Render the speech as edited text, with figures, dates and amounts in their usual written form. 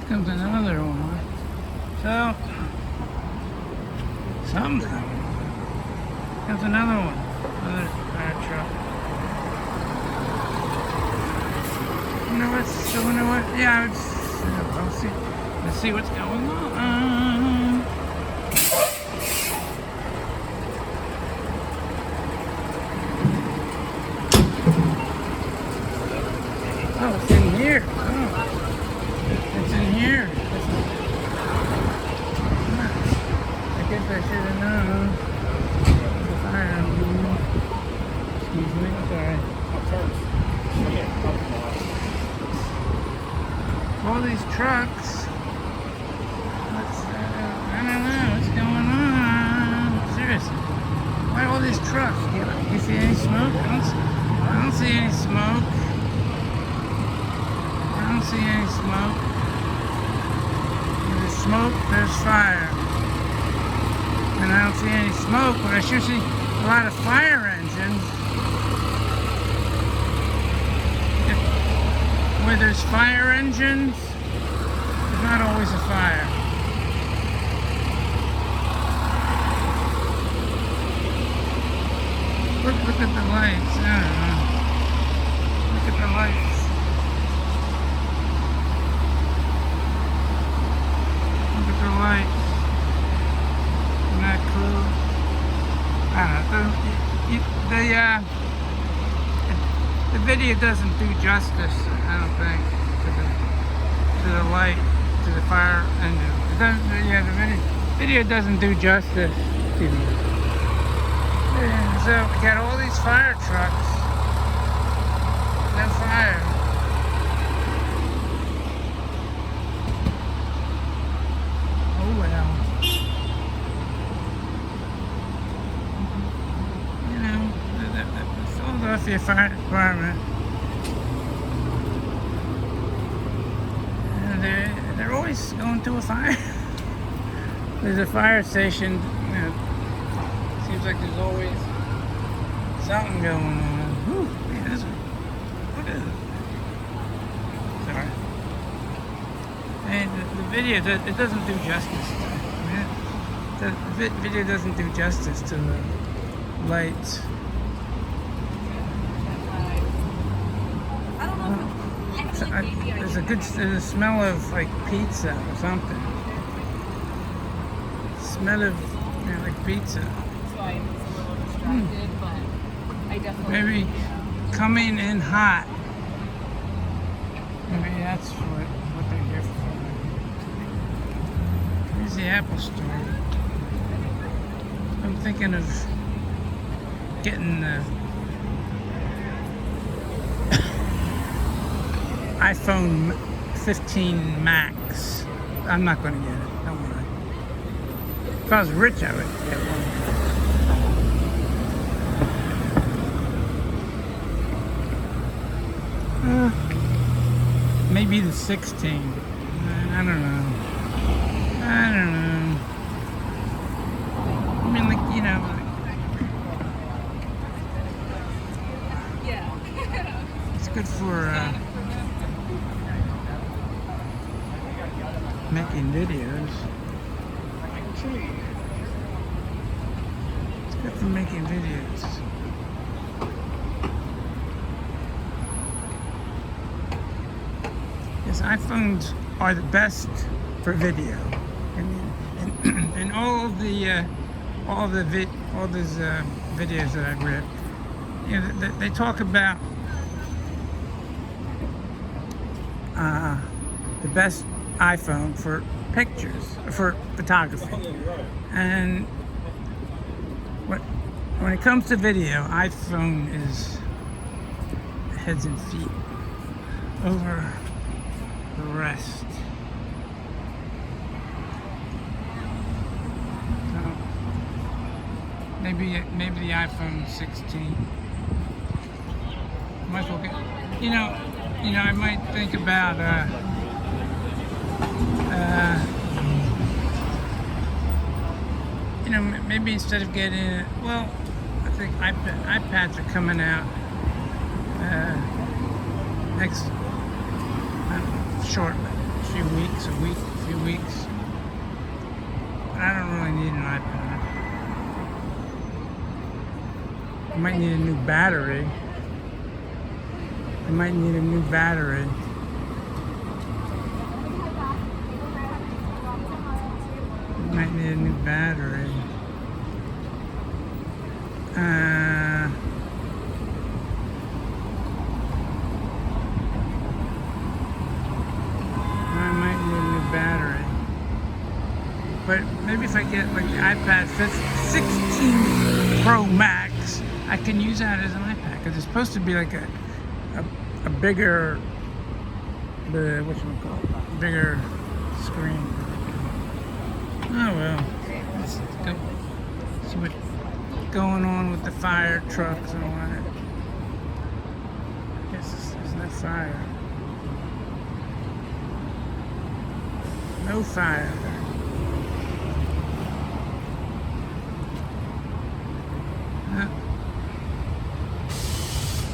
Comes another one. So, something coming. Comes another one. Another fire truck. You know what's going on? Yeah, let's see what's going on. Oh, it's in here. Oh, it's in here. I guess I should have known. The fire. Excuse me. Sorry. All these trucks. I don't know what's going on. Seriously. Why all these trucks? You see any smoke? I don't see any smoke. I don't see any smoke. There's smoke, there's fire. And I don't see any smoke, but I sure see a lot of fire engines. Where there's fire engines, there's not always a fire. Look at the lights. I don't know. Look at the lights. Look at the lights. Isn't that cool? I don't know. The video doesn't do justice, I don't think, to the light, to the fire engine. It doesn't. Yeah, the video doesn't do justice to the. And so we got all these fire trucks. No fire. Oh well. You know, the Philadelphia Fire Department. They're always going to a fire. There's a fire station. You know, seems like there's always something going on. Whew, man, what is it? Sorry. And the video, it doesn't do justice. The video doesn't do justice to the lights. There's a smell of like pizza or something. Smell of like pizza. So I was a little distracted, but I definitely. Maybe coming in hot. Maybe that's what they're here for. Here's the Apple Store. I'm thinking of getting the iPhone 15 Max. I'm not going to get it. Don't worry. If I was rich, I would get one. Maybe the 16. I don't know. I mean, like, you know. Yeah. It's good for making videos. It's good for making videos. Yes, iPhones are the best for video, and all these videos that I've read, you know, they talk about the best iPhone for pictures, for photography, and when it comes to video, iPhone is heads and feet over the rest. So maybe the iPhone 16. Might as well get, you know, I might think about you know, maybe instead of getting, well, I think iPads are coming out next shortly. few weeks, a few weeks. But I don't really need an iPad. I might need a new battery. I might need a new battery. Might need a new battery. I might need a new battery. But maybe if I get like the iPad 16 Pro Max, I can use that as an iPad because it's supposed to be like a bigger, bigger screen. Oh well, let's go see what's going on with the fire trucks and all that. I guess there's no fire. No fire.